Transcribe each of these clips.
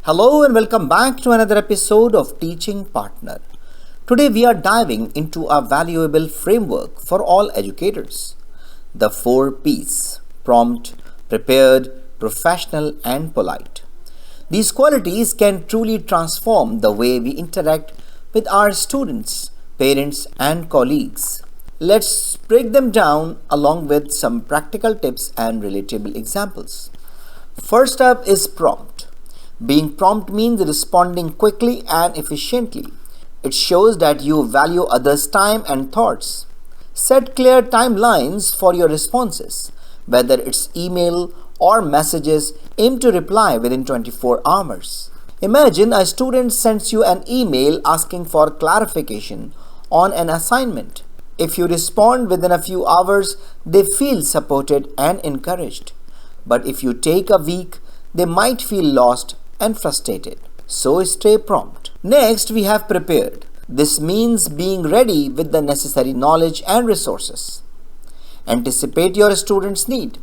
Hello and welcome back to another episode of Teaching Partner. Today we are diving into a valuable framework for all educators. The 4 P's: prompt, prepared, professional and polite. These qualities can truly transform the way we interact with our students, parents and colleagues. Let's break them down along with some practical tips and relatable examples. First up is prompt. Being prompt means responding quickly and efficiently. It shows that you value others' time and thoughts. Set clear timelines for your responses. Whether it's email or messages, aim to reply within 24 hours. Imagine a student sends you an email asking for clarification on an assignment. If you respond within a few hours, they feel supported and encouraged. But if you take a week, they might feel lost and frustrated. So stay prompt. Next, we have prepared. This means being ready with the necessary knowledge and resources. Anticipate your students' need.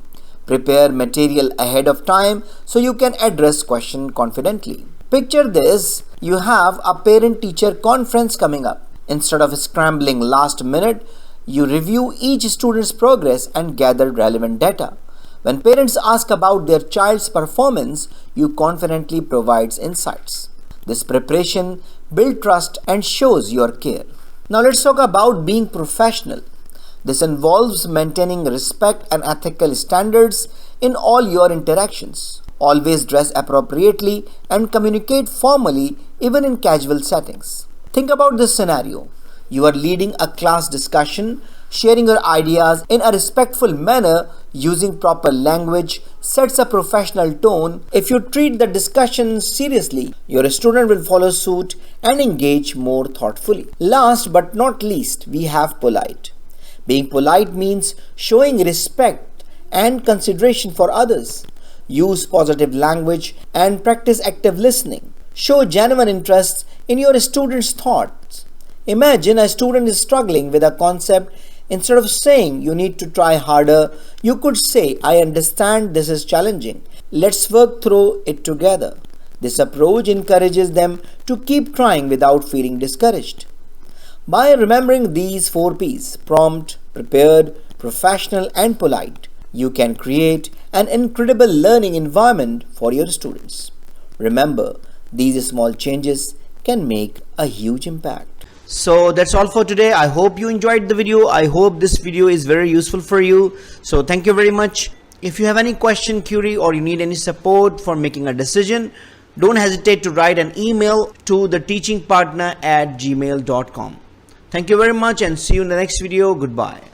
Prepare material ahead of time so you can address questions confidently. Picture this: you have a parent-teacher conference coming up. Instead of scrambling last minute, you review each student's progress and gather relevant data. When parents ask about their child's performance, you confidently provide insights. This preparation builds trust and shows your care. Now let's talk about being professional. This involves maintaining respect and ethical standards in all your interactions. Always dress appropriately and communicate formally even in casual settings. Think about this scenario. You are leading a class discussion. Sharing your ideas in a respectful manner using proper language sets a professional tone. If you treat the discussion seriously, your student will follow suit and engage more thoughtfully. Last but not least, we have polite. Being polite means showing respect and consideration for others. Use positive language and practice active listening. Show genuine interest in your students' thoughts. Imagine a student is struggling with a concept. Instead of saying you need to try harder, you could say, I understand this is challenging. Let's work through it together. This approach encourages them to keep trying without feeling discouraged. By remembering these 4 P's, prompt, prepared, professional and polite, you can create an incredible learning environment for your students. Remember, these small changes can make a huge impact. So that's all for today. I hope you enjoyed the video. I hope this video is very useful for you. So thank you very much. If you have any question, query or you need any support for making a decision, don't hesitate to write an email to theteachingpartner@gmail.com. Thank you very much and see you in the next video. Goodbye.